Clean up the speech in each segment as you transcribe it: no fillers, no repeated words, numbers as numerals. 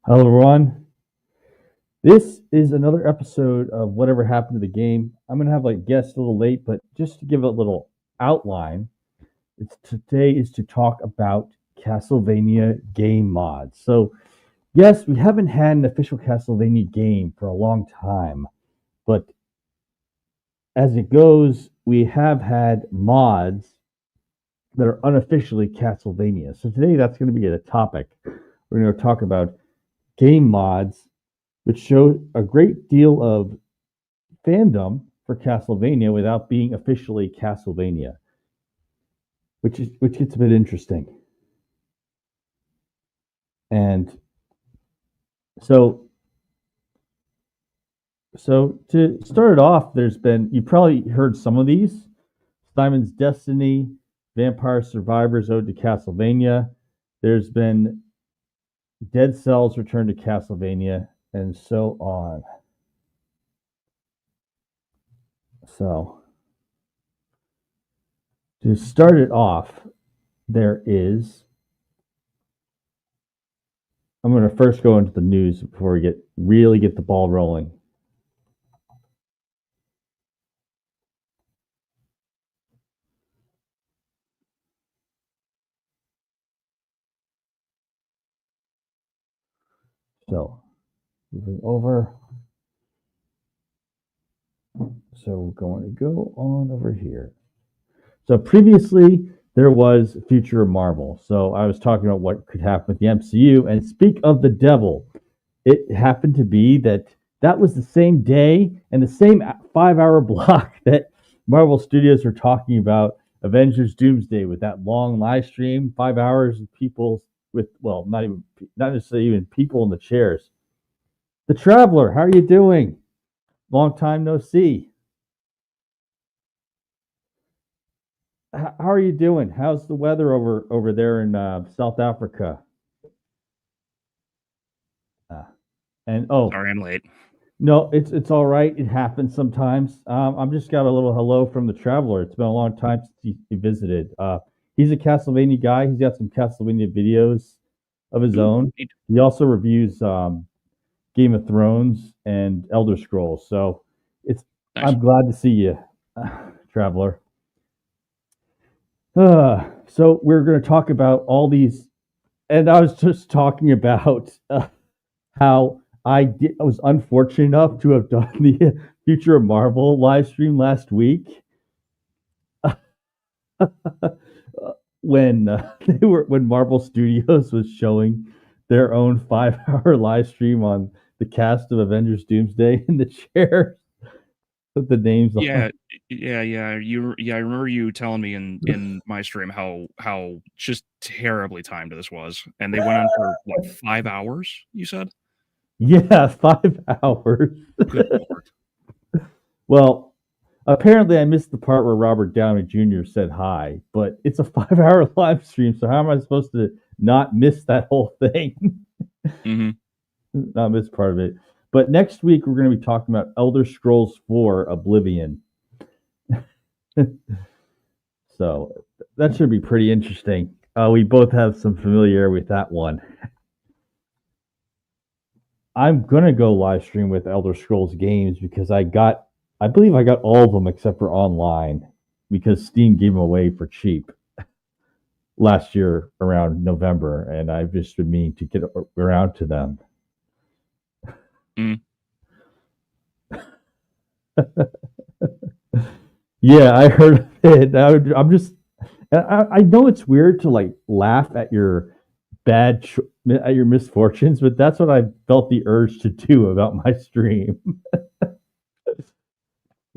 Hello, everyone. This is another episode of Whatever Happened to the Game. I'm gonna have guests a little late, but just to give a little outline, today is to talk about Castlevania game mods. So, yes, we haven't had an official Castlevania game for a long time, but as it goes, we have had mods that are unofficially Castlevania. So today, that's going to be the topic. We're going to talk about game mods which show a great deal of fandom for Castlevania without being officially Castlevania, which gets a bit interesting. And so to start it off, you probably heard some of these: Simon's Destiny, Vampire Survivors Ode to Castlevania. There's been Dead Cells Return to Castlevania, and so on. So, to start it off, I'm going to first go into the news before we really get the ball rolling. So, moving over. So we're going to go on over here. So previously there was Future of Marvel. So I was talking about what could happen with the MCU. And speak of the devil, it happened to be that was the same day and the same 5-hour block that Marvel Studios were talking about Avengers Doomsday with that long live stream, 5 hours of people not necessarily even people in the chairs. The Traveler, how are you doing? Long time no see. How are you doing? How's the weather over there in South Africa? Sorry, I'm late. No, it's all right. It happens sometimes. I'm just got a little hello from the Traveler. It's been a long time since he visited. He's a Castlevania guy. He's got some Castlevania videos of his own. He also reviews Game of Thrones and Elder Scrolls. So nice. I'm glad to see you, Traveler. So we're going to talk about all these, and I was just talking about how I was unfortunate enough to have done the Future of Marvel live stream last week. When Marvel Studios was showing their own 5-hour live stream on the cast of Avengers Doomsday in the chair. Put the names on. Yeah. I remember you telling me in my stream how just terribly timed this was, and they went on for what 5 hours? You said? Yeah, 5 hours. Good Lord. Well, apparently I missed the part where Robert Downey Jr. said hi, but it's a 5-hour live stream, so how am I supposed to not miss that whole thing? Mm-hmm. Not miss part of it. But next week we're going to be talking about Elder Scrolls 4 Oblivion. So that should be pretty interesting. We both have some familiarity with that one. I'm going to go live stream with Elder Scrolls games because I believe I got all of them except for online because Steam gave them away for cheap last year around November, and I've just been meaning to get around to them. Yeah, I heard of it. I know it's weird to laugh at your at your misfortunes, but that's what I felt the urge to do about my stream.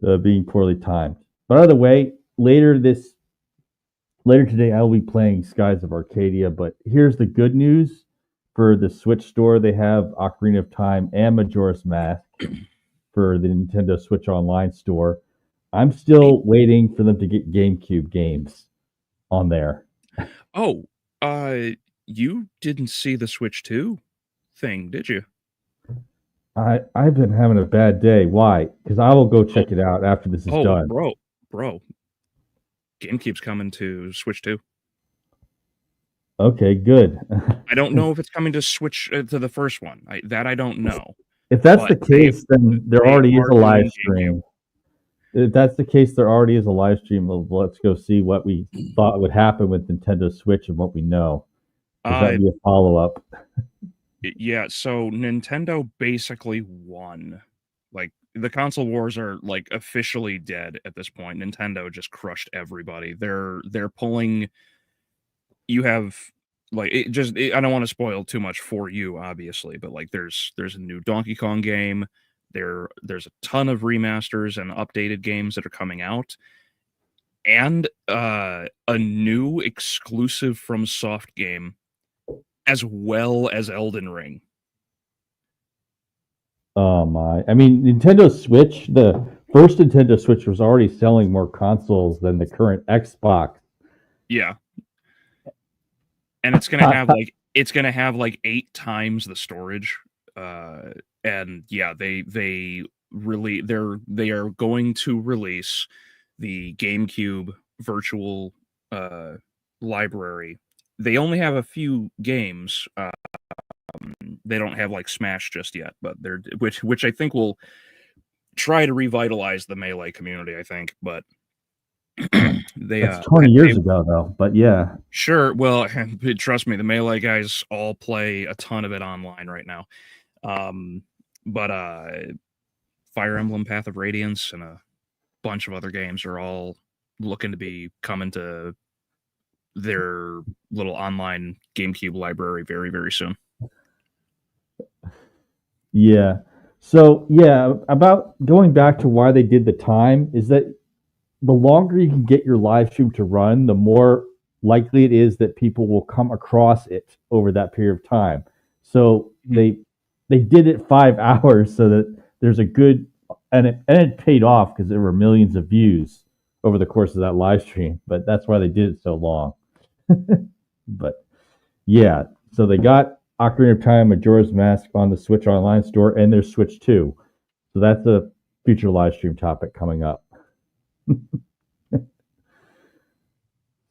Being poorly timed. But either way, later today I will be playing Skies of Arcadia, but here's the good news. For the Switch store, they have Ocarina of Time and Majora's Mask for the Nintendo Switch Online store. I'm still waiting for them to get GameCube games on there. Oh, you didn't see the Switch 2 thing, did you? I've been having a bad day. Why? Because I will go check it out after this is done. Bro. GameCube's coming to Switch 2. Okay, good. I don't know if it's coming to Switch to the first one. I don't know. If that's But the case, then there they already is are a live doing GameCube. stream. If that's the case, there already is a live stream of let's go see what we thought would happen with Nintendo Switch and what we know. Because that would be a follow up. Yeah, so Nintendo basically won. Like the console wars are like officially dead at this point. Nintendo just crushed everybody. They're pulling. You have like I don't want to spoil too much for you, obviously, but like there's a new Donkey Kong game. There's a ton of remasters and updated games that are coming out, and a new exclusive from Soft game, as well as Elden Ring. Oh my! I mean, Nintendo Switch. The first Nintendo Switch was already selling more consoles than the current Xbox. Yeah, and it's gonna have like 8 times the storage. And yeah, they are going to release the GameCube virtual library. They only have a few games. They don't have like Smash just yet, but they're which I think will try to revitalize the Melee community. I think, but That's 20 years ago, though. But yeah, sure. Well, trust me, the Melee guys all play a ton of it online right now. But Fire Emblem Path of Radiance and a bunch of other games are all looking to be coming to their little online GameCube library very, very soon. Yeah. So yeah, about going back to why they did the time is that the longer you can get your live stream to run, the more likely it is that people will come across it over that period of time. So they did it 5 hours so that there's a good and it paid off because there were millions of views over the course of that live stream. But that's why they did it so long. But yeah, so they got Ocarina of Time, Majora's Mask on the Switch Online store, and there's Switch 2. So that's a future live stream topic coming up.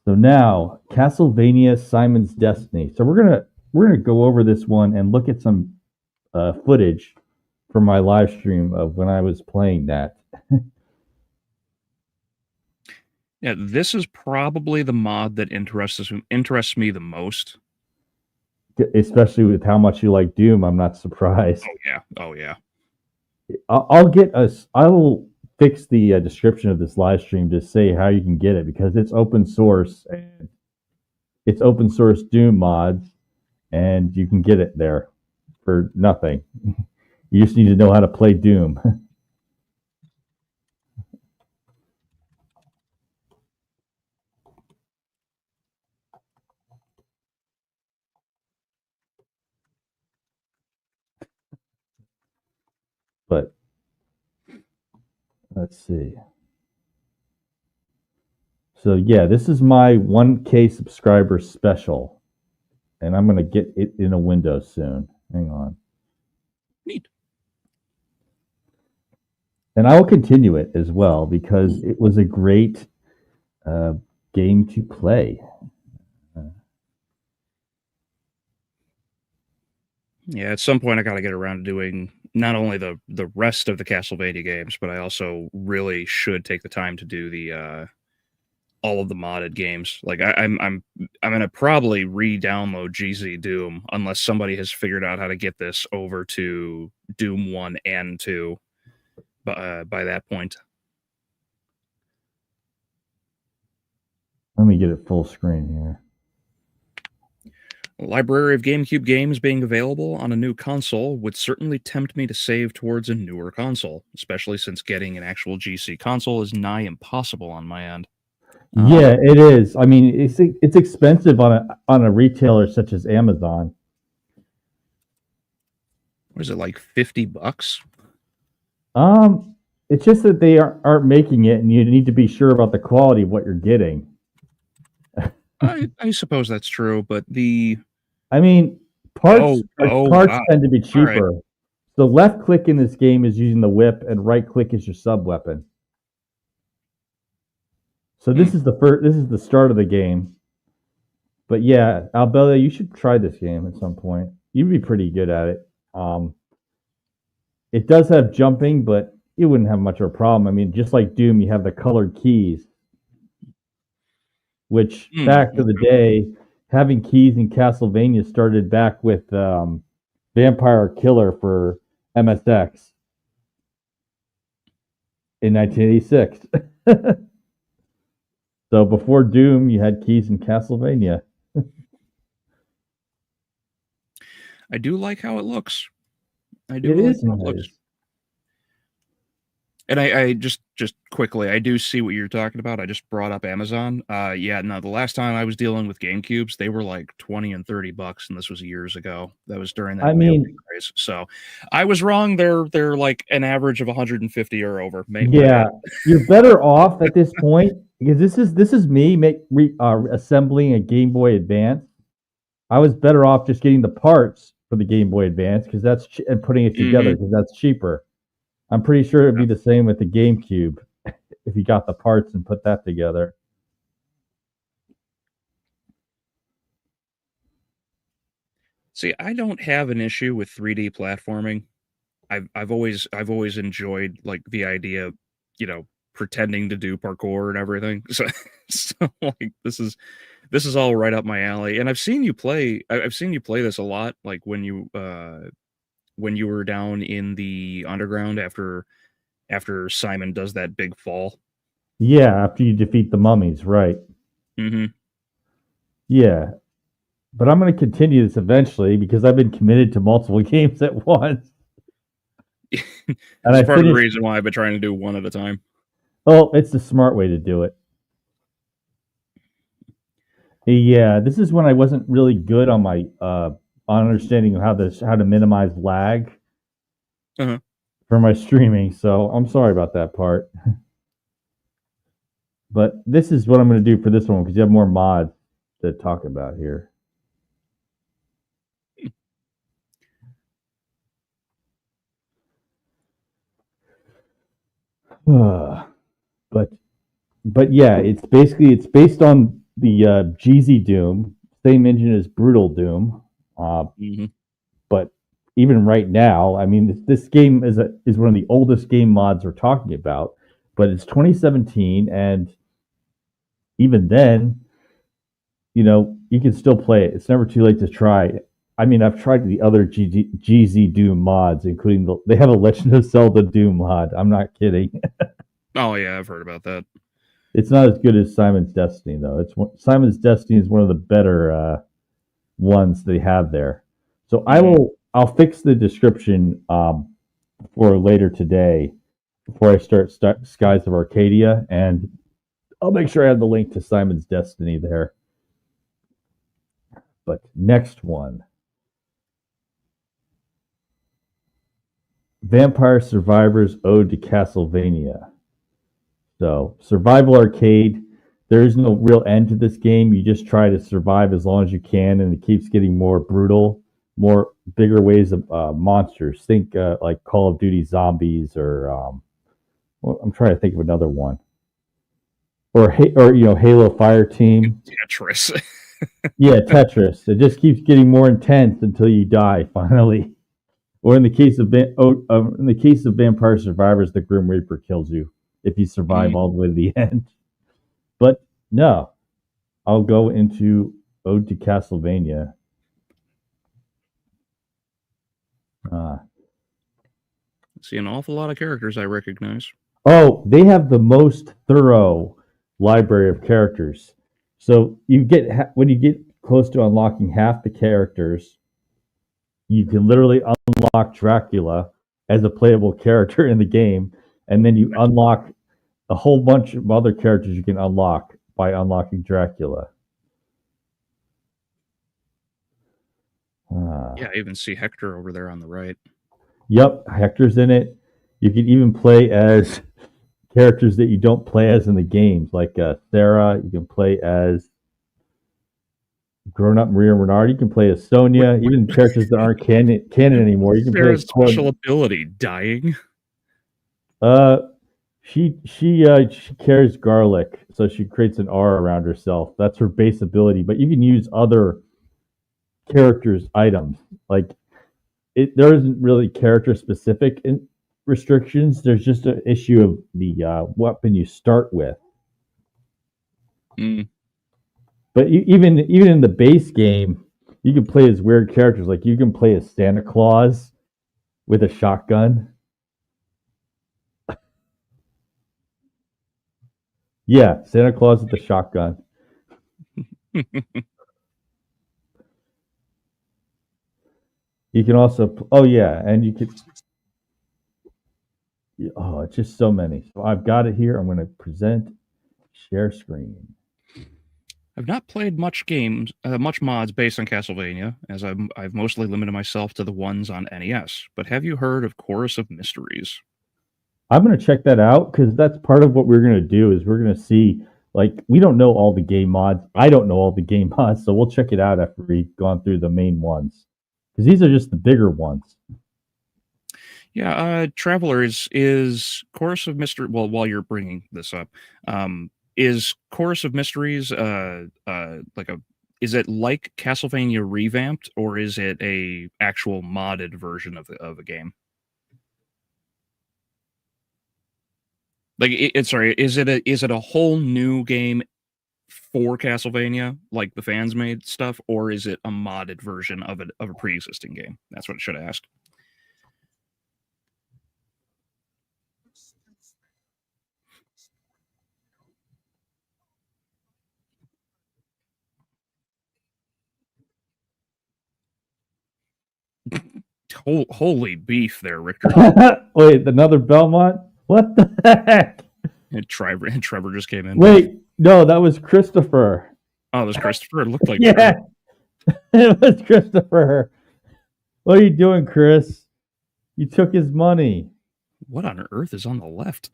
So now, Castlevania Simon's Destiny. So we're gonna go over this one and look at some footage from my live stream of when I was playing that. Yeah, this is probably the mod that interests me the most. Especially with how much you like Doom, I'm not surprised. Oh yeah. I will fix the description of this live stream to say how you can get it because it's open source and it's open source Doom mods, and you can get it there for nothing. You just need to know how to play Doom. But let's see. So yeah, this is my 1K subscriber special, and I'm gonna get it in a window soon. Hang on. Neat. And I will continue it as well because it was a great game to play. Yeah, at some point I got to get around to doing not only the rest of the Castlevania games, but I also really should take the time to do the all of the modded games. Like I'm gonna probably re-download GZ Doom unless somebody has figured out how to get this over to Doom 1 and 2 by that point. Let me get it full screen here. Library of GameCube games being available on a new console would certainly tempt me to save towards a newer console, especially since getting an actual GC console is nigh impossible on my end. Yeah, it is. I mean, it's expensive on a retailer such as Amazon. What is it, like $50? It's just that they aren't making it, and you need to be sure about the quality of what you're getting. I suppose that's true, but parts wow. tend to be cheaper. Right. So left click in this game is using the whip, and right click is your sub weapon. So this is the start of the game. But yeah, Albella, you should try this game at some point. You'd be pretty good at it. It does have jumping, but you wouldn't have much of a problem. I mean, just like Doom, you have the colored keys, which back to the day, having keys in Castlevania started back with Vampire Killer for MSX in 1986. So before Doom, you had keys in Castlevania. I do like how it looks. It is nice. And I just quickly, I do see what you're talking about. I just brought up Amazon. Yeah, no, the last time I was dealing with GameCubes, they were like $20 and $30, and this was years ago. That was during that craze. So I was wrong. They're like an average of 150 or over. Yeah, you're better off at this point because this is me assembling a Game Boy Advance. I was better off just getting the parts for the Game Boy Advance because and putting it together because that's cheaper. I'm pretty sure it'd be the same with the GameCube if you got the parts and put that together. See, I don't have an issue with 3D platforming. I've always enjoyed like the idea of, pretending to do parkour and everything. So like this is all right up my alley. And I've seen you play this a lot, like when you were down in the underground after Simon does that big fall. Yeah, after you defeat the mummies, right? Mm-hmm. Yeah, but I'm going to continue this eventually because I've been committed to multiple games at once. And that's part of the reason why I've been trying to do one at a time. Oh, it's the smart way to do it. Yeah, this is when I wasn't really good on my on understanding of how to minimize lag for my streaming. So I'm sorry about that part. But this is what I'm going to do for this one because you have more mods to talk about here. But yeah, it's based on the GZ Doom, same engine as Brutal Doom. But even right now, I mean, this game is one of the oldest game mods we're talking about. But it's 2017, and even then, you can still play it. It's never too late to try. I mean, I've tried the other GZ Doom mods, including they have a Legend of Zelda Doom mod. I'm not kidding. Oh yeah, I've heard about that. It's not as good as Simon's Destiny, though. Simon's Destiny is one of the better ones they have there. So I'll fix the description for later today before I start Skies of Arcadia, and I'll make sure I have the link to Simon's Destiny there. But next one. Vampire Survivors Ode to Castlevania. So, Survival Arcade, there is no real end to this game. You just try to survive as long as you can, and it keeps getting more brutal, more bigger waves of monsters. Think like Call of Duty Zombies, or I'm trying to think of another one, or Halo Fire Team. Tetris. Yeah, Tetris. It just keeps getting more intense until you die finally. Or in the case of Vampire Survivors, the Grim Reaper kills you if you survive all the way to the end. But no, I'll go into Ode to Castlevania. See an awful lot of characters I recognize. Oh, they have the most thorough library of characters. So when you get close to unlocking half the characters, you can literally unlock Dracula as a playable character in the game, and then you unlock a whole bunch of other characters you can unlock by unlocking Dracula. Yeah, I even see Hector over there on the right. Yep, Hector's in it. You can even play as characters that you don't play as in the games, like Sarah. You can play as grown-up Maria Renard. You can play as Sonia. Even characters that aren't canon anymore. You can play as special ability, dying. She carries garlic, so she creates an aura around herself. That's her base ability. But you can use other characters' items. Like there isn't really character specific restrictions. There's just an issue of the weapon you start with. Mm. But even in the base game, you can play as weird characters. Like you can play as Santa Claus with a shotgun. Yeah, Santa Claus with the shotgun. You can also, oh yeah, and you could, oh, it's just so many. So I've got it here. I'm going to present, share screen. I've not played much mods based on Castlevania, as I've mostly limited myself to the ones on NES. But have you heard of Chorus of Mysteries? I'm going to check that out because that's part of what we're going to do is we're going to see, like, we don't know all the game mods. I don't know all the game mods, so we'll check it out after we've gone through the main ones because these are just the bigger ones. Yeah, Traveler is Chorus of Mystery. Well, while you're bringing this up, is Chorus of Mysteries like a is it like Castlevania revamped or is it a actual modded version of a game? Like sorry, is it a whole new game for Castlevania like the fans made stuff, or is it a modded version of a pre-existing game? That's what it should ask. Holy beef there, Richter. Wait, another Belmont? What the heck? And Trevor just came in. Wait, no, that was Christopher. Oh, it was Christopher. It looked like yeah, it was Christopher. What are you doing, Chris? You took his money. What on earth is on the left?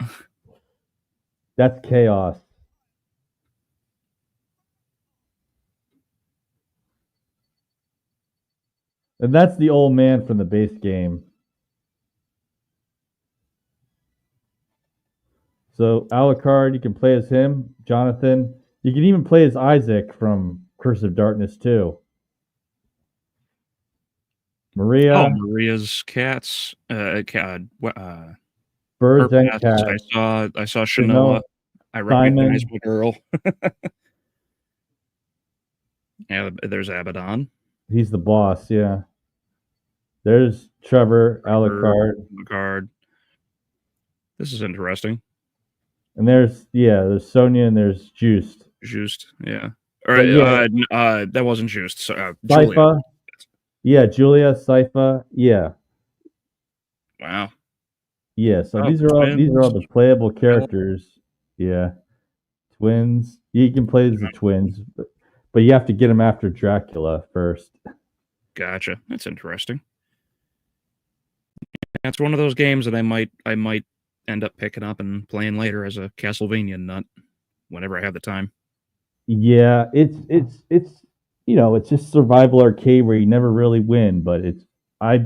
That's chaos. And that's the old man from the base game. So Alucard, you can play as him. Jonathan, you can even play as Isaac from Curse of Darkness too. Maria. Oh, Maria's cats. Birds and cats. I saw Shanoa. I recognize the girl. Yeah, there's Abaddon. He's the boss, yeah. There's Trevor, Alucard. This is interesting. And there's Sonia and there's Juiced. Yeah. Or that wasn't Juiced. Sypha. Yeah, Julia, Sypha. Yeah. Wow. Yeah, so these are all the playable characters. Yeah. Twins. You can play as the twins, but you have to get them after Dracula first. Gotcha. That's interesting. That's one of those games that I might end up picking up and playing later as a Castlevania nut whenever I have the time. Yeah, it's it's just survival arcade where you never really win, but I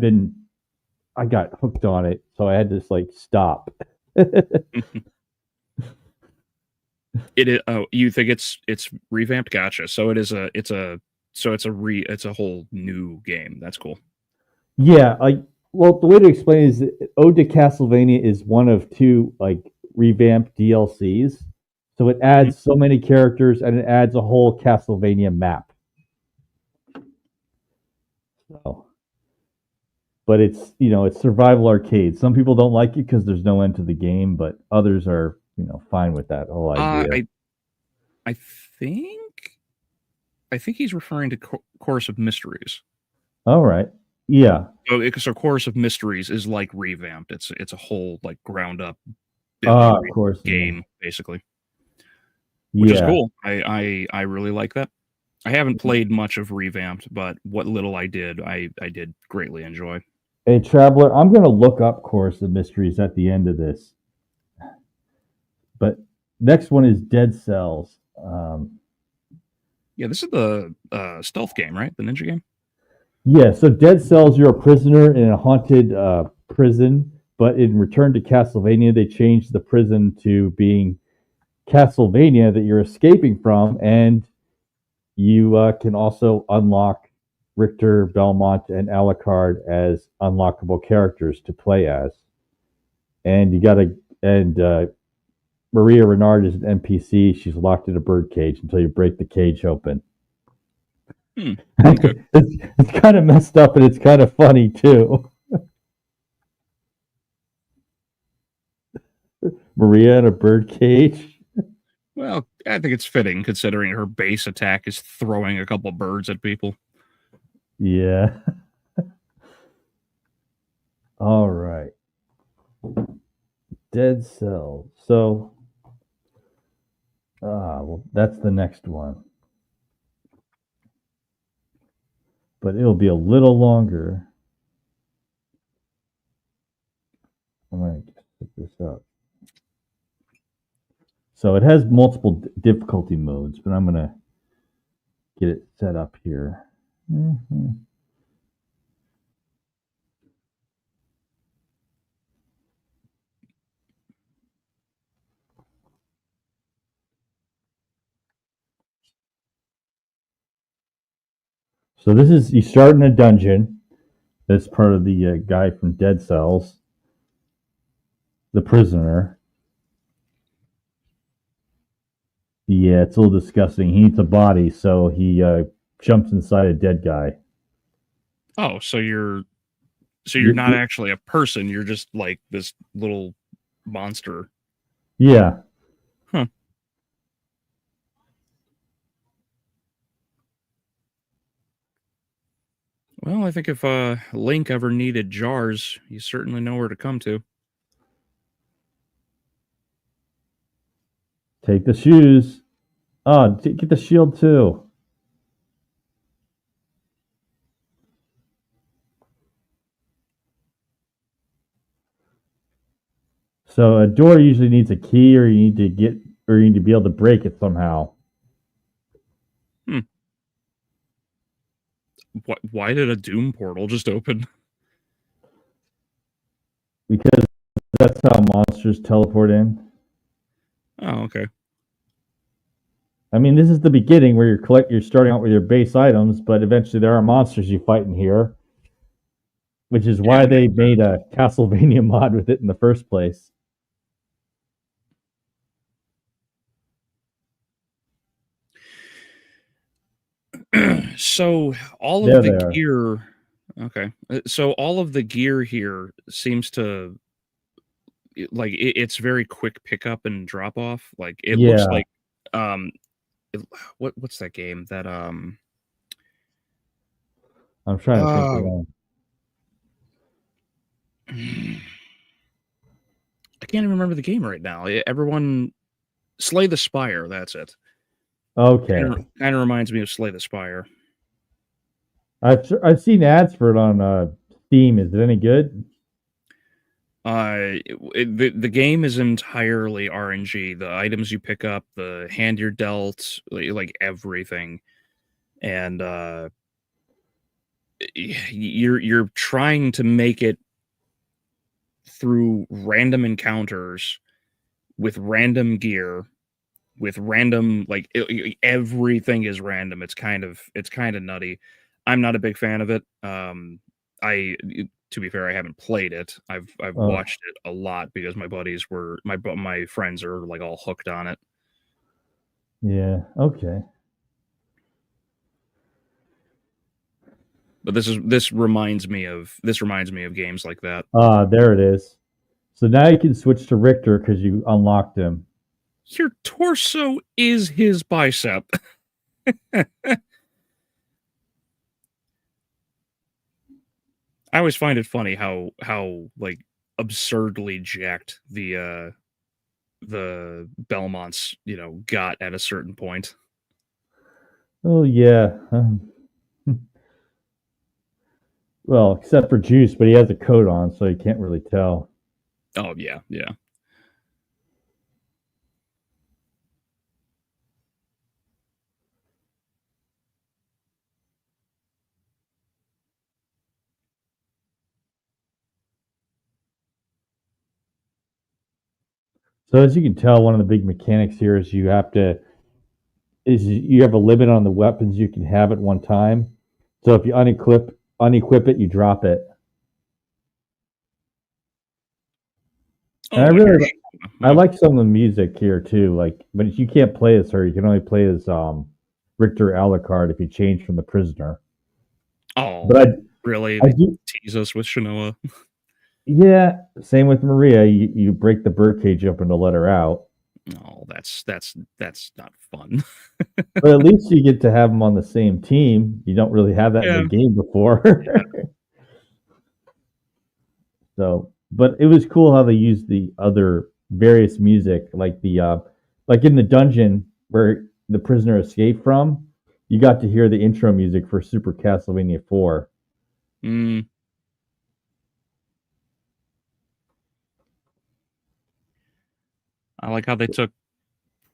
got hooked on it, so I had to stop. You think it's revamped? Gotcha. So it's a whole new game. That's cool. Yeah, well, the way to explain it is that Ode to Castlevania is one of two revamped DLCs. So it adds so many characters and it adds a whole Castlevania map. So, but it's it's survival arcade. Some people don't like it because there's no end to the game, but others are fine with that whole idea. I think he's referring to Chorus of Mysteries. All right. Yeah. So Chorus of Mysteries is like revamped. It's a whole ground up game basically, which is cool. I really like that. I haven't played much of revamped, but what little I did, I did greatly enjoy. Hey, Traveler, I'm going to look up Chorus of Mysteries at the end of this. But next one is Dead Cells. Yeah, this is the stealth game, right? The ninja game? Yeah, so Dead Cells, you're a prisoner in a haunted prison, But in Return to Castlevania, they changed the prison to being Castlevania that you're escaping from, and you can also unlock Richter, Belmont, and Alucard as unlockable characters to play as. And you gotta and Maria Renard is an NPC. She's locked in a bird cage until you break the cage open. Okay. It's kind of messed up and it's kind of funny too. Maria in a bird cage. Well, I think it's fitting considering her base attack is throwing a couple birds at people. Yeah. All right. Dead Cells. So, well, that's the next one. But it'll be a little longer. I'm going to set this up. So it has multiple difficulty modes, but I'm going to get it set up here. Mm-hmm. So this is, you start in a dungeon. That's part of the guy from Dead Cells, the prisoner. Yeah, it's a little disgusting. He eats a body, so he jumps inside a dead guy. Oh, so you're not actually a person. You're just like this little monster. Yeah. Huh. Well, I think if Link ever needed jars, you certainly know where to come to. Take the shoes. Oh, get the shield too. So a door usually needs a key, or you need to be able to break it somehow. Why did a Doom portal just open? Because that's how monsters teleport in. Oh, okay. I mean, this is the beginning where you're starting out with your base items, but eventually there are monsters you fight in here, which is why they made a Castlevania mod with it in the first place. So all of the gear, okay. So all of the gear here seems to like it's very quick pickup and drop off. Like it looks like what's that game that I'm trying to think of one. I can't even remember the game right now. Everyone, Slay the Spire. That's it. Okay. Kind of reminds me of Slay the Spire. I've seen ads for it on Steam. Is it any good? The game is entirely RNG. The items you pick up, the hand you're dealt, like everything, and you're trying to make it through random encounters with random gear, with random everything is random. It's kind of nutty. I'm not a big fan of it. To be fair, I haven't played it. I've watched it a lot because my friends are like all hooked on it. Yeah. Okay. But this reminds me of games like that. There it is. So now you can switch to Richter because you unlocked him. Your torso is his bicep. I always find it funny how like absurdly jacked the Belmonts, got at a certain point. Oh yeah. Well, except for Juice, but he has a coat on, so you can't really tell. Oh yeah, yeah. So as you can tell, one of the big mechanics here is you have a limit on the weapons you can have at one time. So if you unequip it, you drop it. And I like some of the music here too. Like, but you can't play as her. You can only play as Richter Alucard if you change from the prisoner. Oh, but really? I do tease us with Shanoa. Yeah, same with Maria. You break the birdcage open to let her out. No, that's not fun. But at least you get to have them on the same team. You don't really have that in the game before. Yeah. So, but it was cool how they used the other various music, like like in the dungeon where the prisoner escaped from. You got to hear the intro music for Super Castlevania 4. Mm. I like how they took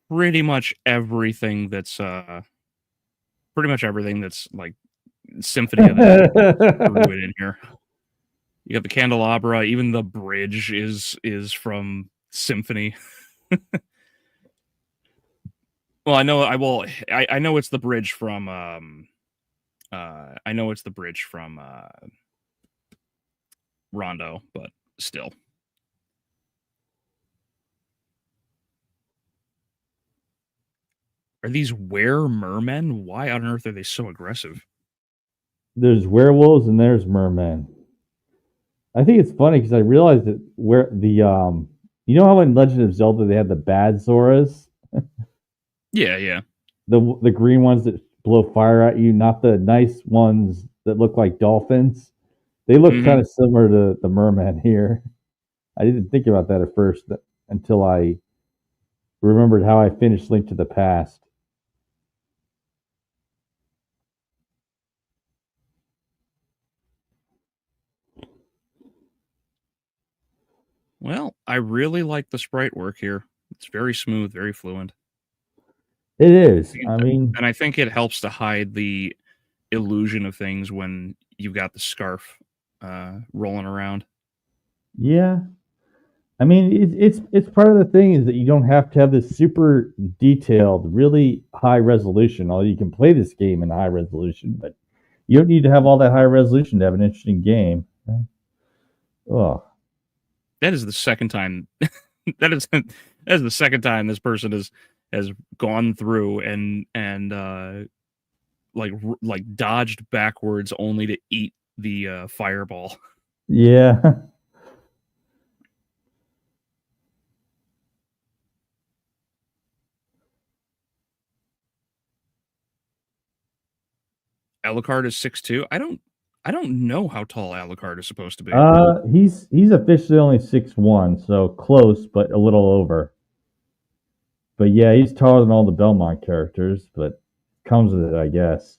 pretty much everything that's like Symphony of the threw it in here. You got the candelabra, even the bridge is from Symphony. Well, I know it's the bridge from Rondo, but still. Are these mermen? Why on earth are they so aggressive? There's werewolves and there's mermen. I think it's funny because I realized that where the you know how in Legend of Zelda they had the bad Zoras? Yeah. The green ones that blow fire at you, not the nice ones that look like dolphins. They look kind of similar to the merman here. I didn't think about that at first until I remembered how I finished Link to the Past. Well, I really like the sprite work here. It's very smooth, very fluent. It is. I mean, and I think it helps to hide the illusion of things when you've got the scarf rolling around. Yeah. I mean, it's part of the thing is that you don't have to have this super detailed, really high resolution. Although you can play this game in high resolution, but you don't need to have all that high resolution to have an interesting game. Oh, that is the second time. that is the second time this person has gone through and like dodged backwards only to eat the fireball. Yeah. Alucard is 6'2". I don't know how tall Alucard is supposed to be. He's officially only 6'1", so close, but a little over. But yeah, he's taller than all the Belmont characters, but comes with it, I guess.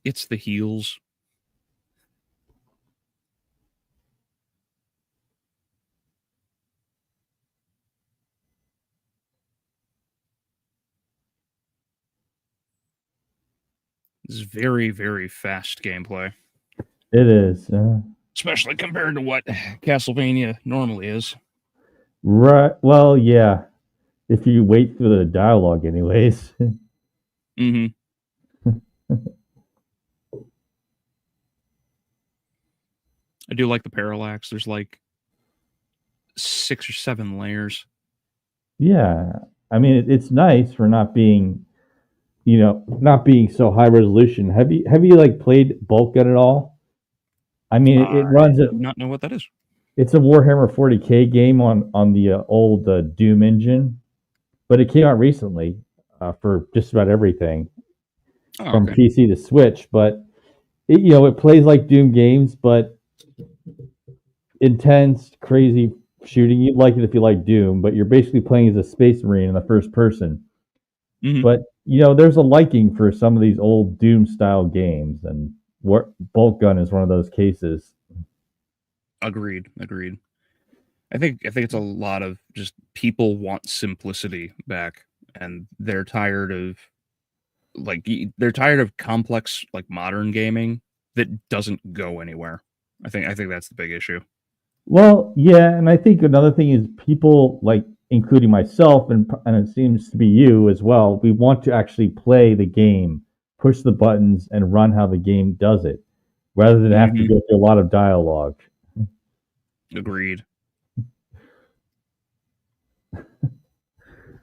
It's the heels. This is very, very fast gameplay. It is. Especially compared to what Castlevania normally is. Right. Well, yeah. If you wait for the dialogue, anyways. Mm-hmm. I do like the parallax. There's like 6 or 7 layers. Yeah. I mean, it's nice for not being, not being so high resolution. Have you like played Bulk Gun at all? I mean, it runs. I do not know what that is. It's a Warhammer 40K game on the old Doom engine, but it came out recently for just about everything from PC to Switch. But it plays like Doom games, but intense, crazy shooting. You'd like it if you like Doom, but you're basically playing as a space marine in the first person. Mm-hmm. But there's a liking for some of these old Doom style games, and Bolt Gun is one of those cases. Agreed. I think it's a lot of just people want simplicity back, and they're tired of complex like modern gaming that doesn't go anywhere. I think that's the big issue. Well, yeah, and I think another thing is people like, including myself, and it seems to be you as well. We want to actually play the game, push the buttons, and run how the game does it, rather than have to Hmm. go through a lot of dialogue. Agreed.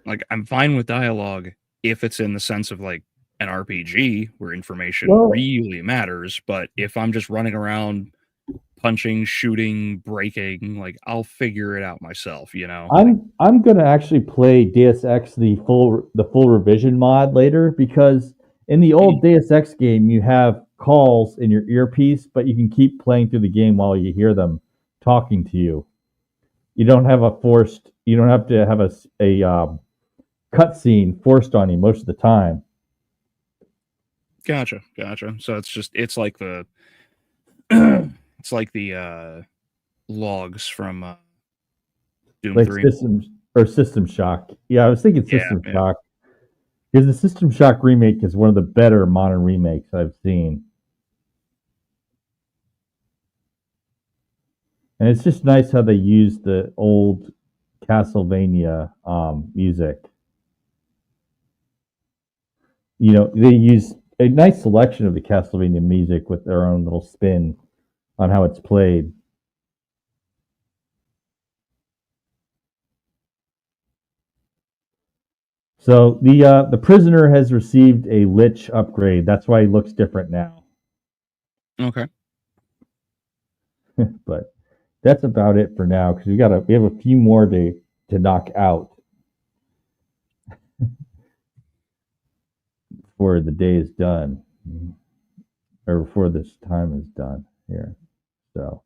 Like, I'm fine with dialogue if it's in the sense of like an RPG where information Well, really matters. But if I'm just running around punching, shooting, breaking, like I'll figure it out myself, you know? Like, I'm gonna actually play Deus Ex the full revision mod later, because in the mhm, old Deus Ex game you have calls in your earpiece, but you can keep playing through the game while you hear them talking to you. You don't have to have a cutscene forced on you most of the time. gotcha, gotcha. So it's like the it's like the logs from Doom Like 3. System Shock. Yeah, I was thinking Yeah, System yeah. Shock, because the System Shock remake is one of the better modern remakes I've seen. And it's just nice how they use the old Castlevania music. They use a nice selection of the Castlevania music with their own little spin on how it's played. So the prisoner has received a Lich upgrade. That's why he looks different now. Okay. But that's about it for now, because we have a few more to knock out before the day is done, or before this time is done here. So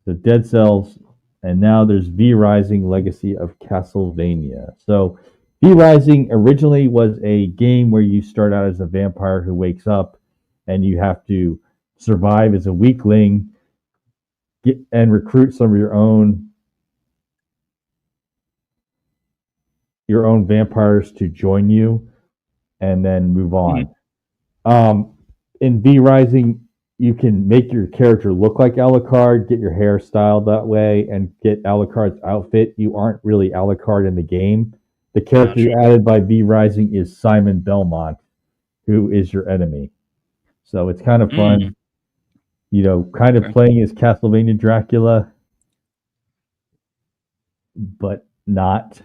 the Dead Cells, and now there's V Rising: Legacy of Castlevania. So V Rising originally was a game where you start out as a vampire who wakes up, and you have to survive as a weakling, and recruit some of your own vampires to join you, and then move Mhm. on. Um, in V Rising, you can make your character look like Alucard, get your hair styled that way, and get Alucard's outfit. You aren't really Alucard in the game. The character Gotcha. you added by V Rising is Simon Belmont, who is your enemy. So it's kind of Mm, fun, kind of okay. playing as Castlevania Dracula, but not.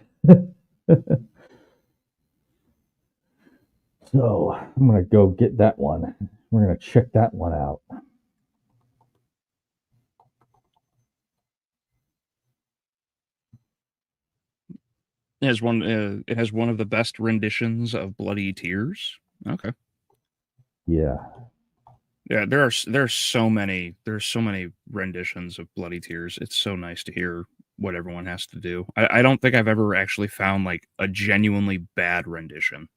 So I'm gonna go get that one. We're gonna check that one out. It has one of the best renditions of Bloody Tears. Okay. Yeah. Yeah, there's so many renditions of Bloody Tears. It's so nice to hear what everyone has to do. I don't think I've ever actually found like a genuinely bad rendition.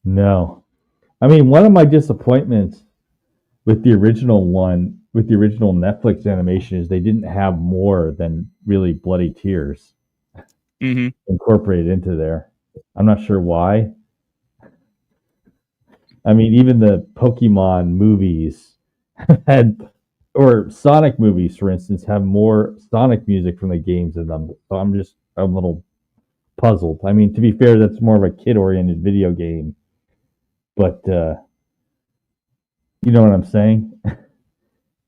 No. I mean, one of my disappointments with the original Netflix animation, is they didn't have more than really bloody tears Hmm. incorporated into there. I'm not sure why. I mean, even the Pokemon movies had, or Sonic movies, for instance, have more Sonic music from the games in them. So I'm a little puzzled. I mean, to be fair, that's more of a kid-oriented video game, but you know what I'm saying.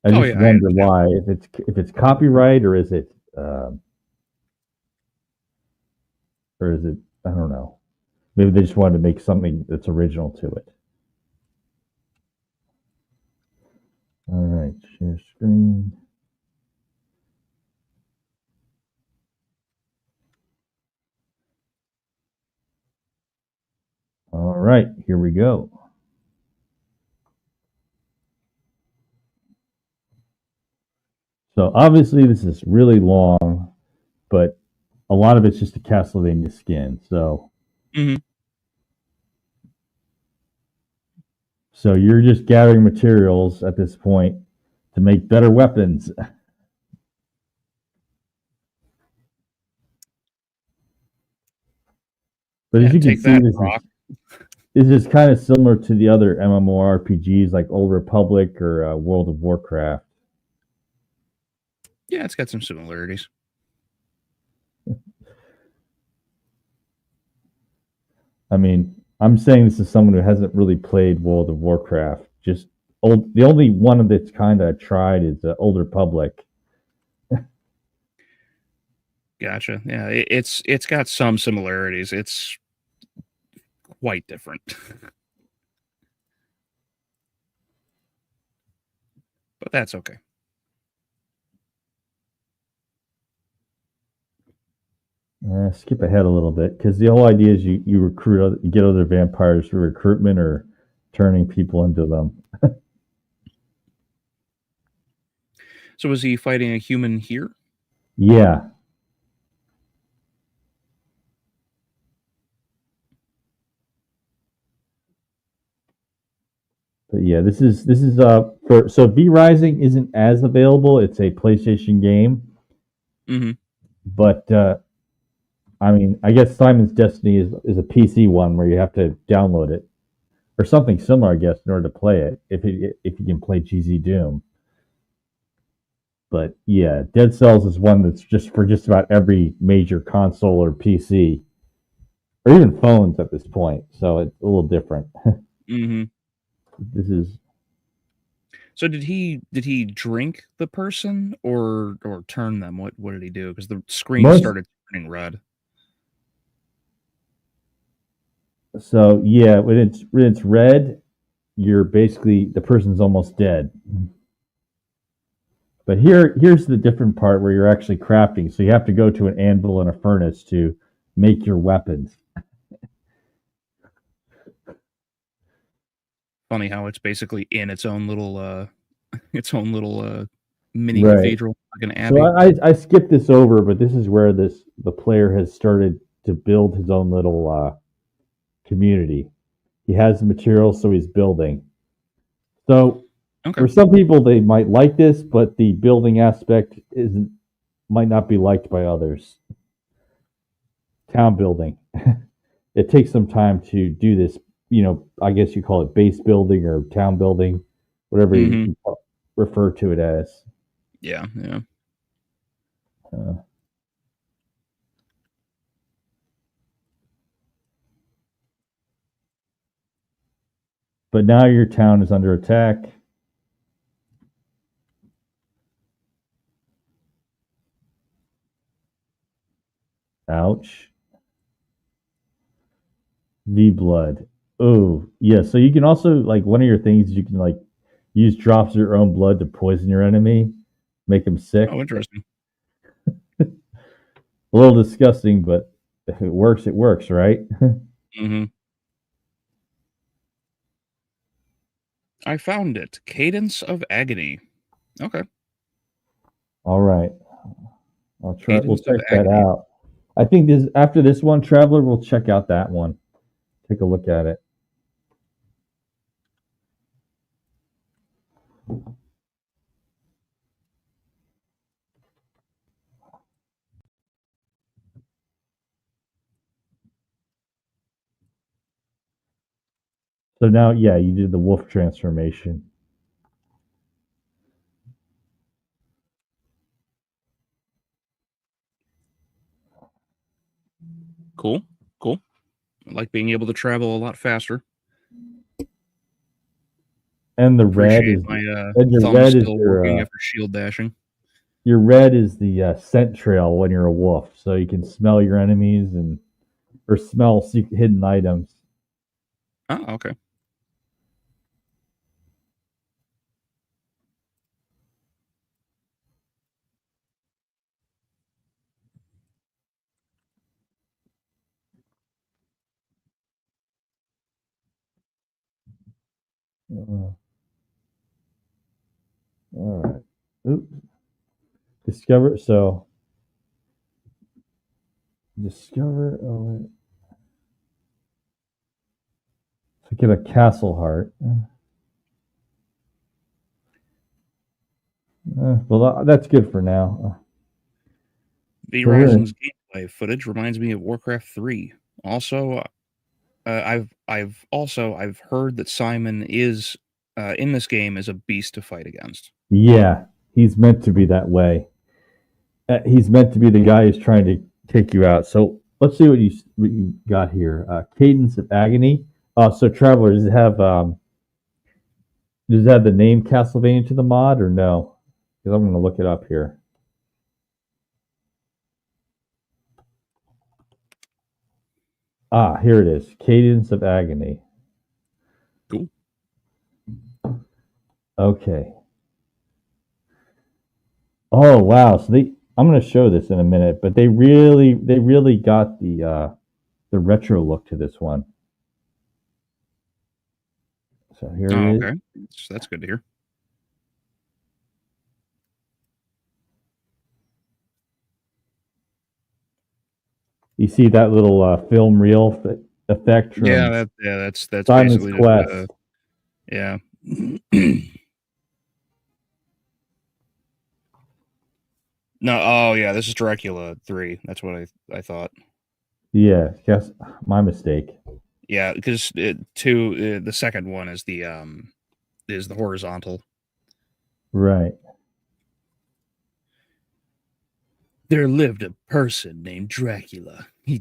I Oh just yeah, I wonder understand. why, if it's copyright, um, or is it, I don't know. Maybe they just wanted to make something that's original to it. All right, share screen. All right, here we go. So obviously this is really long, but a lot of it's just a Castlevania skin. Hmm. So you're just gathering materials at this point to make better weapons. But as Yeah, you can take see, that, this Brock. is kind of similar to the other MMORPGs like Old Republic or World of Warcraft. Yeah, it's got some similarities. I mean, I'm saying this is someone who hasn't really played World of Warcraft. Just old. The only one of its kind I tried is the Old Republic. Gotcha. Yeah, it's got some similarities. It's quite different, but that's okay. Skip ahead a little bit because the whole idea is you recruit, you get other vampires for recruitment or turning people into them. So is he fighting a human here? Yeah. But yeah, this is for so V Rising isn't as available. It's a PlayStation game, Mm-hmm. but I mean, I guess Simon's Destiny is a PC one where you have to download it or something similar, I guess, in order to play it. If you can play GZ Doom, but yeah, Dead Cells is one that's just for just about every major console or PC or even phones at this point. So it's a little different. Mm-hmm. This is So did he drink the person or turn them? What did he do? Because the screen most started turning red. so yeah, when it's red, you're basically the person's almost dead. But here's the different part where you're actually crafting. So you have to go to an anvil and a furnace to make your weapons. Funny how it's basically in its own little mini Right. cathedral, like an abbey. So I skipped this over, but this is where the player has started to build his own little community. He has the materials, so he's building. So Okay. for some people, they might like this, but the building aspect might not be liked by others. Town building. It takes some time to do this. You know, I guess you call it base building or town building, whatever Mm-hmm. you refer to it as. Yeah, yeah. Uh, but now your town is under attack. Ouch. V blood. Oh, yeah. So you can also like one of your things you can like use drops of your own blood to poison your enemy, make them sick. Oh, interesting. A little disgusting, but if it works, right? Mm-hmm. I found it. Cadence of Agony. Okay. All right. I'll try. We'll Cadence of check that Agony. out. I think this after this one, Traveler, we'll check out that one. Take a look at it. So now, yeah, you did the wolf transformation. Cool. Cool. I like being able to travel a lot faster. And the red Appreciate is my and your thumb red is still working after shield dashing. your red is the scent trail when you're a wolf, so you can smell your enemies and or smell hidden items. Oh, okay. Uh, all right. Oops. Discover. So discover. Oh, wait. So get a castle heart. Well, that's good for now. V So we're Rising's gameplay footage reminds me of Warcraft 3. Also, I've heard that Simon is in this game is a beast to fight against. yeah, he's meant to be that way. He's meant to be the guy who's trying to take you out. So let's see what you got here. Cadence of Agony. So Traveler, does it have the name Castlevania to the mod or no? Because I'm going to look it up here. Here it is. Cadence of Agony. Cool. Okay. Oh wow! So I'm going to show this in a minute, but they really got the retro look to this one. So here Oh, it is. okay. That's good to hear. You see that little film reel effect from That's Simon's basically Quest. Yeah. No, oh yeah, this is Dracula 3. That's what I thought. Yeah, yes, my mistake. Yeah, because the second one is the horizontal. Right. There lived a person named Dracula. He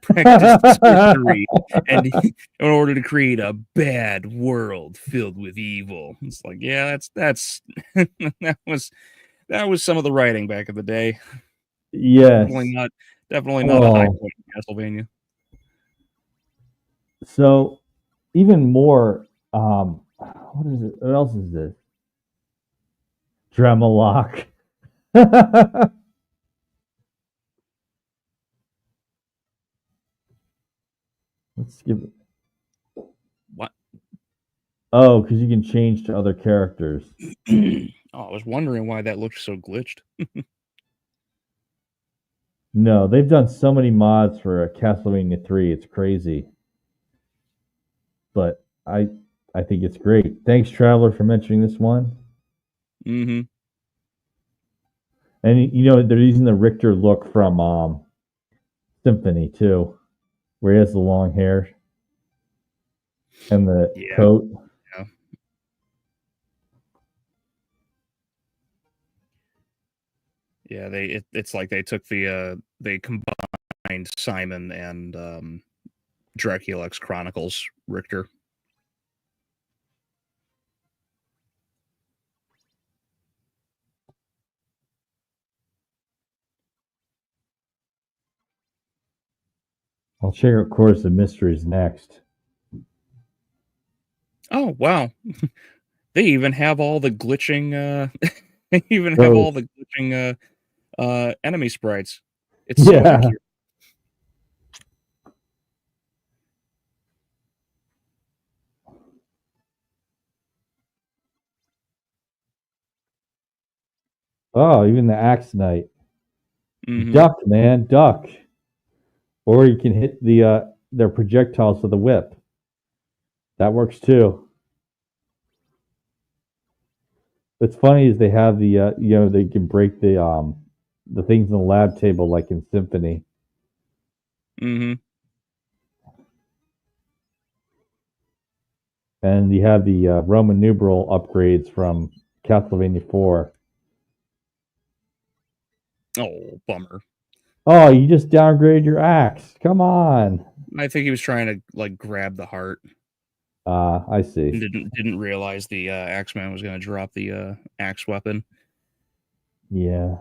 practiced sorcery and in order to create a bad world filled with evil. It's like, yeah, that's that was some of the writing back in the day. Yes. Definitely not a high Oh, point in Castlevania. so even more. What is it? What else is this? Dremalock. Let's give it. What? Oh, because you can change to other characters. Oh, I was wondering why that looked so glitched. No, they've done so many mods for Castlevania 3. It's crazy. But I think it's great. Thanks, Traveler, for mentioning this one. Mm-hmm. And they're using the Richter look from Symphony too, where he has the long hair and the coat. Yeah. Yeah, it's like they took they combined Simon and Dracula X Chronicles Richter. I'll check out Course of Mysteries next. Oh wow. They even have all the glitching they even have So all the glitching enemy sprites. It's so yeah. accurate. Oh, even the Axe Knight. Mm-hmm. Duck, man, duck. Or you can hit their projectiles with a whip. That works too. What's funny is they have they can break the things in the lab table like in Symphony. Mm-hmm. And you have the Roman numeral upgrades from Castlevania 4. Oh, bummer. Oh, you just downgraded your axe. Come on. I think he was trying to like grab the heart. I see. And didn't realize the Axeman was going to drop the axe weapon. Yeah.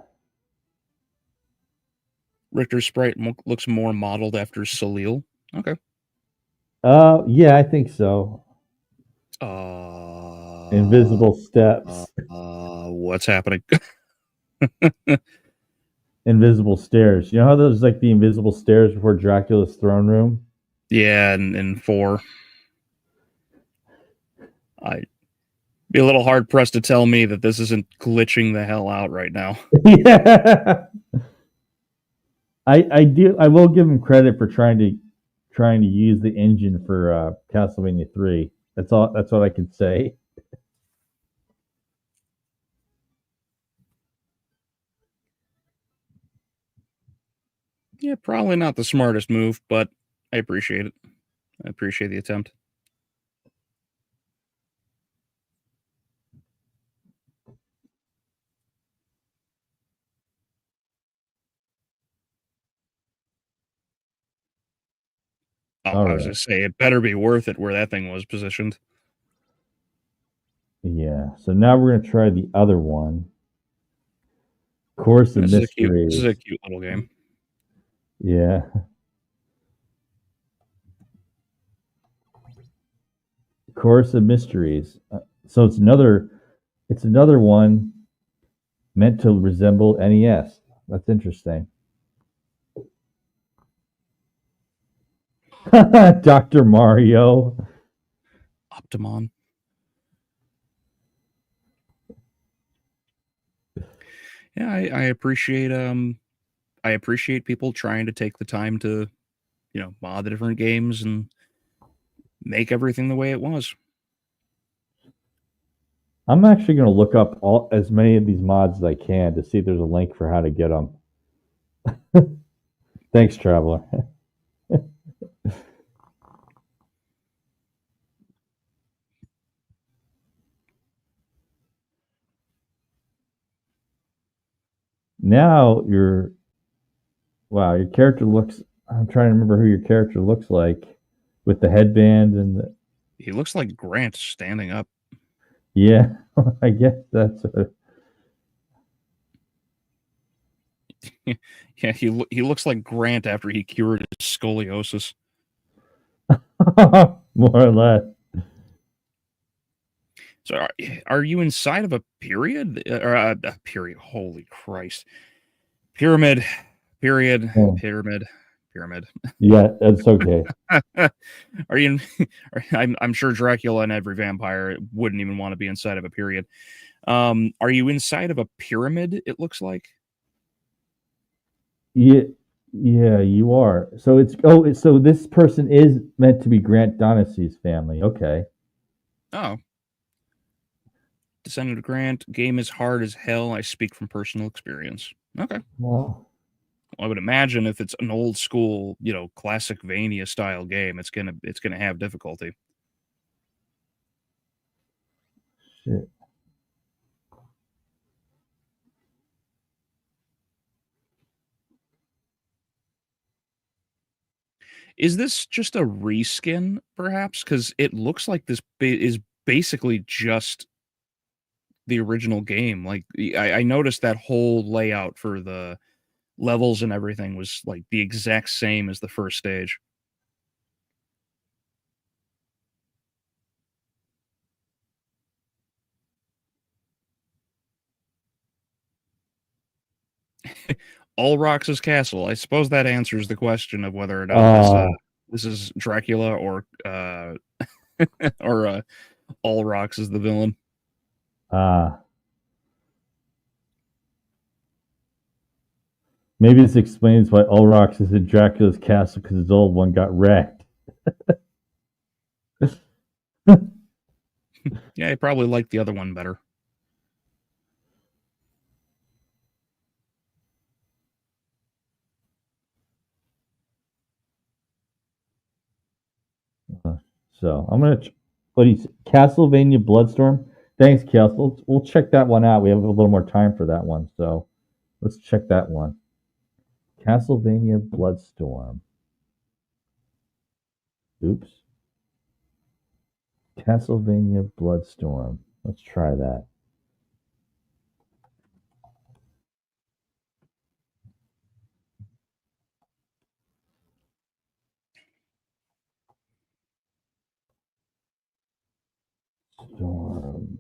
Richter's sprite looks more modeled after Salil. Okay. Yeah, I think so. Invisible steps. What's happening? Invisible stairs. You know how there's like the invisible stairs before Dracula's throne room? Yeah, and 4. I'd be a little hard pressed to tell me that this isn't glitching the hell out right now. Yeah. I will give him credit for trying to use the engine for Castlevania 3. That's what I can say. Yeah, probably not the smartest move, but I appreciate it. I appreciate the attempt. I was going to say, it better be worth it where that thing was positioned. Yeah. So now we're gonna try the other one. Course of Mysteries. This is a cute little game. Yeah. Course of Mysteries. So it's another one meant to resemble NES. That's interesting. Dr. Mario. Optimon. Yeah, I appreciate people trying to take the time to, mod the different games and make everything the way it was. I'm actually going to look up as many of these mods as I can to see if there's a link for how to get them. Thanks, Traveler. Now your character looks. I'm trying to remember who your character looks like with the headband and the. He looks like Grant standing up. Yeah, I guess that's. Yeah, he looks like Grant after he cured his scoliosis. More or less. So, are you inside of a period or a period? Holy Christ! Pyramid. Period. Oh. Pyramid. Yeah, that's okay. Are you? I'm sure Dracula and every vampire wouldn't even want to be inside of a period. Are you inside of a pyramid? It looks like. Yeah, you are. So so this person is meant to be Grant Donacy's family. Okay. Oh. Descendant of Grant. Game is hard as hell. I speak from personal experience. Okay. Well, I would imagine if it's an old school, classic Vania style game, it's gonna have difficulty. Shit. Is this just a reskin, perhaps? Because it looks like this is basically just the original game. Like, I noticed that whole layout for the levels and everything was like the exact same as the first stage. Ulrox's castle. I suppose that answers the question of whether or not this is Dracula or or Ulrox is the villain. Maybe this explains why Ulrox is in Dracula's castle because his old one got wrecked. Yeah, I probably liked the other one better. So I'm gonna. What is Castlevania Bloodstorm? Thanks, Castle. We'll check that one out. We have a little more time for that one, so let's check that one. Castlevania Bloodstorm. Oops. Castlevania Bloodstorm. Let's try that. Storm.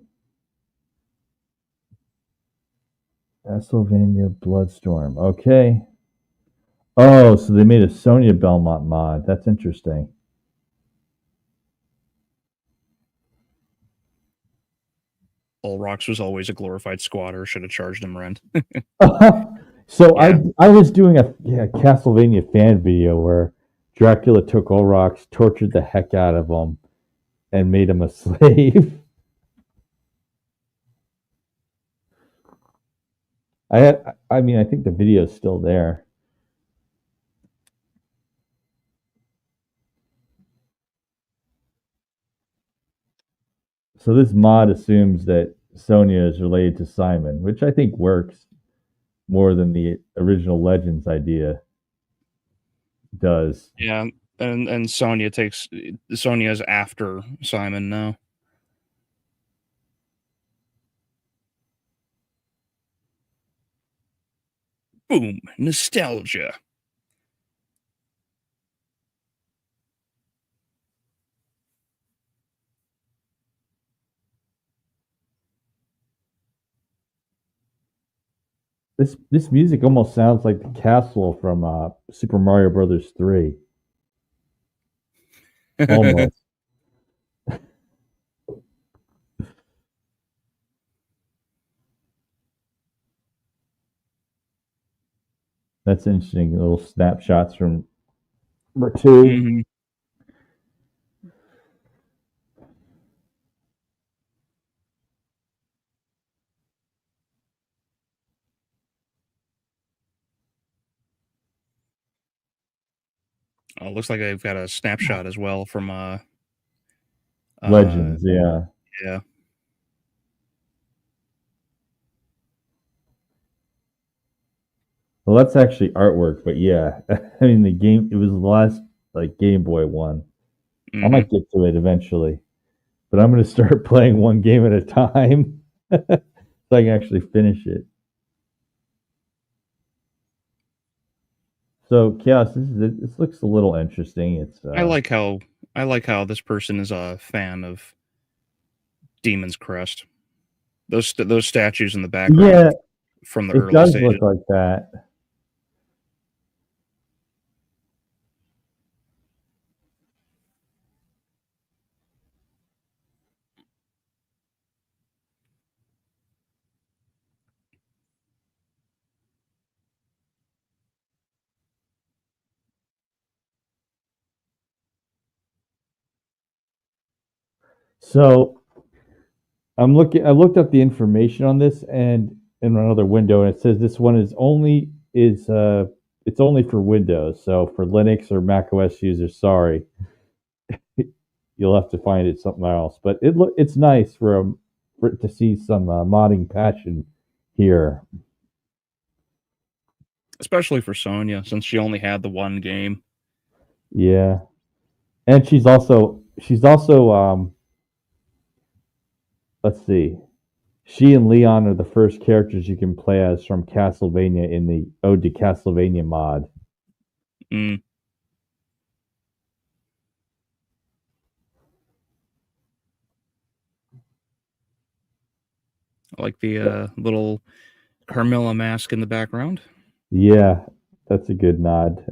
Castlevania Bloodstorm. Okay. Oh, so they made a Sonya Belmont mod. That's interesting. Ulrox was always a glorified squatter. Should have charged him rent. So yeah. I was doing a Castlevania fan video where Dracula took Ulrox, tortured the heck out of him, and made him a slave. I think the video is still there. So this mod assumes that Sonya is related to Simon, which I think works more than the original Legends idea does. Yeah, And Sonya's after Simon now. Boom, nostalgia. This music almost sounds like the castle from Super Mario Brothers 3. Almost. That's interesting. Little snapshots from number 2. Mm-hmm. Oh, looks like I've got a snapshot as well from Legends, yeah. Yeah. Well, that's actually artwork, but yeah, I mean the game. It was the last like Game Boy one. Mm-hmm. I might get to it eventually, but I'm going to start playing one game at a time so I can actually finish it. So, Chaos, this looks a little interesting. It's I like how this person is a fan of Demon's Crest. Those statues in the background, yeah, from the it early does stages. look like that. So I'm looking. I looked up the information on this, and in another window, and it says this one is only it's only for Windows. So for Linux or Mac OS users, sorry, you'll have to find it something else. But it's nice for to see some modding passion here. Especially for Sonya, since she only had the one game. Yeah, and she's also let's see. She and Leon are the first characters you can play as from Castlevania in the Ode to Castlevania mod. Mm. I like the little Carmilla mask in the background. Yeah, that's a good nod.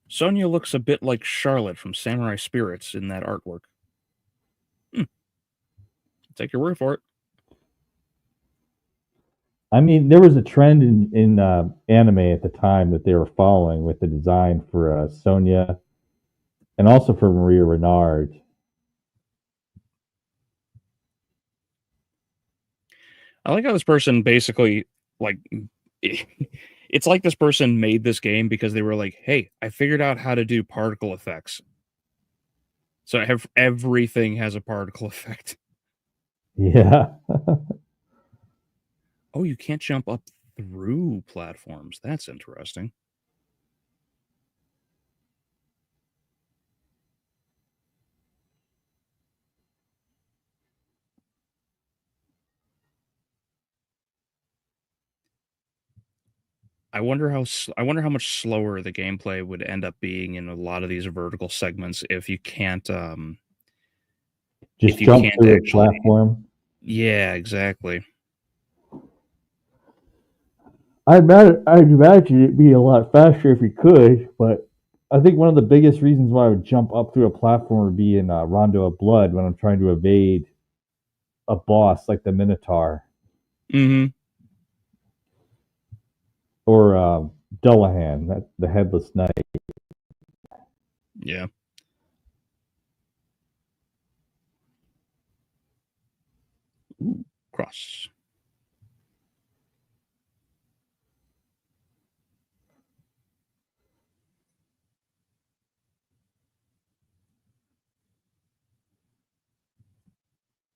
Sonya looks a bit like Charlotte from Samurai Spirits in that artwork. Take your word for it. I mean, there was a trend in anime at the time that they were following with the design for Sonya and also for Maria Renard. I like how this person basically, like, it's like this person made this game because they were like, hey, I figured out how to do particle effects. So everything has a particle effect. Yeah. Oh, you can't jump up through platforms. That's interesting. I wonder how much slower the gameplay would end up being in a lot of these vertical segments if you can't Just jump through a platform. Yeah, exactly. I'd imagine it'd be a lot faster if you could, but I think one of the biggest reasons why I would jump up through a platform would be in Rondo of Blood when I'm trying to evade a boss like the Minotaur. Mm-hmm. Or Dullahan, the Headless Knight. Yeah. Ooh, cross.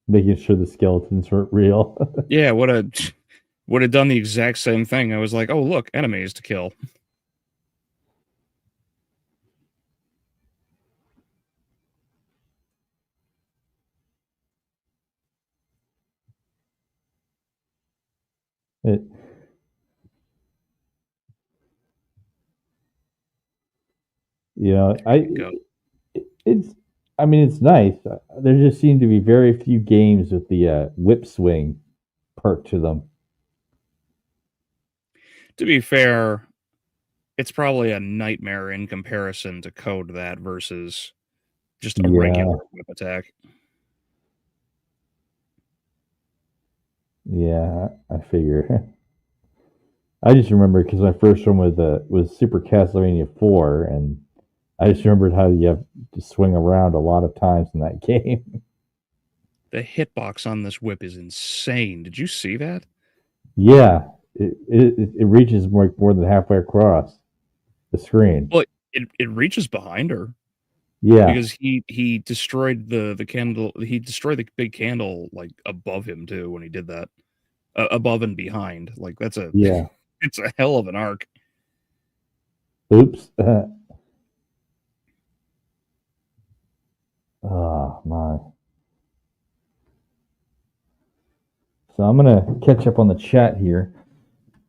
Making sure the skeletons weren't real. Yeah, would have done the exact same thing. I was like, oh look, enemies to kill. It, you know, it's. I mean, it's nice. There just seem to be very few games with the whip swing perk to them. To be fair, it's probably a nightmare in comparison to code that versus just a regular whip attack. Yeah, I figure. I just remember because my first one was Super Castlevania 4, and I just remembered how you have to swing around a lot of times in that game. The hitbox on this whip is insane. Did you see that? Yeah, it reaches more than halfway across the screen. Well, it reaches behind her. Yeah, because he destroyed the candle. He destroyed the big candle like above him too when he did that. Above and behind, like that's a yeah. it's a hell of an arc. Oops. Oh my. So I'm gonna catch up on the chat here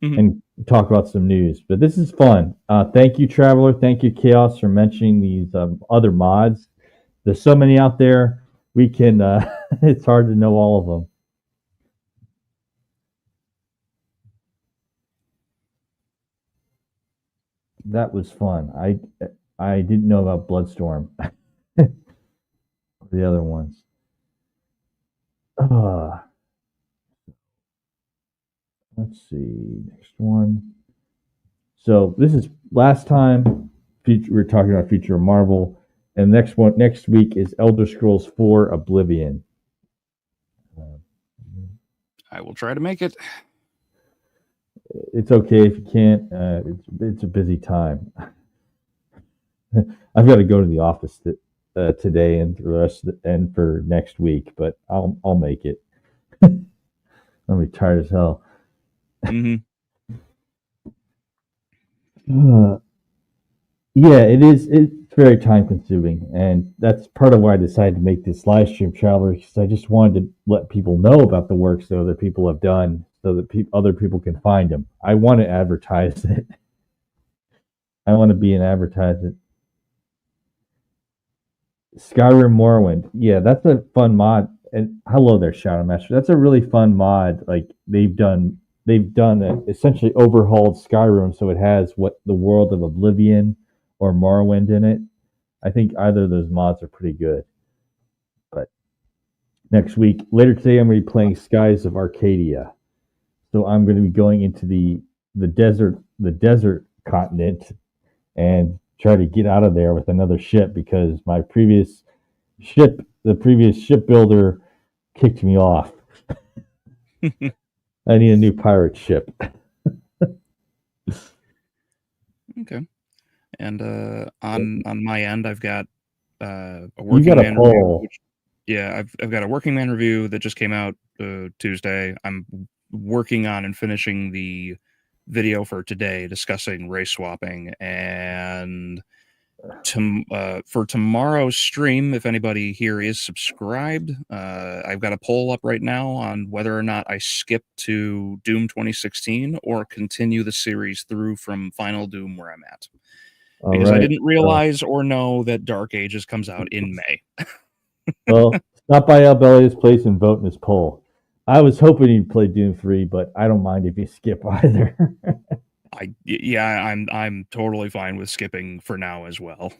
and talk about some news. But this is fun. Thank you, Traveler. Thank you, Chaos, for mentioning these other mods. There's so many out there. We can. It's hard to know all of them. That was fun. I didn't know about Bloodstorm. The other ones. Let's see. Next one. So this is last time we were talking about Future of Marvel, and next week is Elder Scrolls 4 Oblivion. I will try to make it. It's okay if you can't. It's a busy time. I've got to go to the office today and the rest and for next week, but I'll make it. I'll be tired as hell. Mm-hmm. Yeah, it is. It's very time consuming, and that's part of why I decided to make this live stream, Traveler, because I just wanted to let people know about the work so that people have done, so that other people can find them. I want to advertise it. I want to be an advertisement. Skyrim Morrowind, yeah, that's a fun mod. And hello there, Shadow Master. That's a really fun mod. Like they've done essentially overhauled Skyrim, so it has what the world of Oblivion or Morrowind in it. I think either of those mods are pretty good. But next week, later today, I'm going to be playing Skies of Arcadia. So I'm going to be going into the desert continent, and try to get out of there with another ship because my previous shipbuilder kicked me off. I need a new pirate ship. Okay. And on my end, I've got a working man review. I've got a working man review that just came out Tuesday. I'm working on and finishing the video for today discussing race swapping, and for tomorrow's stream, if anybody here is subscribed, I've got a poll up right now on whether or not I skip to Doom 2016 or continue the series through from Final Doom where I'm at. Because I didn't realize or know that Dark Ages comes out in May. Well, stop by Albelia's place and vote in his poll. I was hoping he'd play Doom 3, but I don't mind if you skip either. I'm totally fine with skipping for now as well.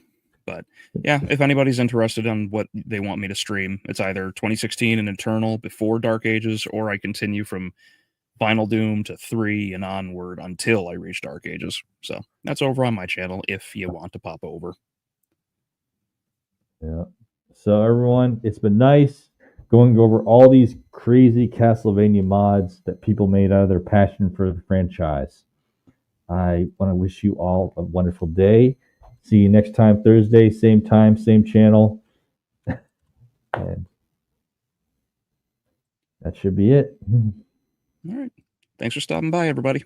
But yeah, if anybody's interested on what they want me to stream, it's either 2016 and Eternal before Dark Ages, or I continue from Final Doom to 3 and onward until I reach Dark Ages. So that's over on my channel if you want to pop over. Yeah. So everyone, it's been nice going over all these crazy Castlevania mods that people made out of their passion for the franchise. I want to wish you all a wonderful day. See you next time, Thursday, same time, same channel. And that should be it. All right. Thanks for stopping by, everybody.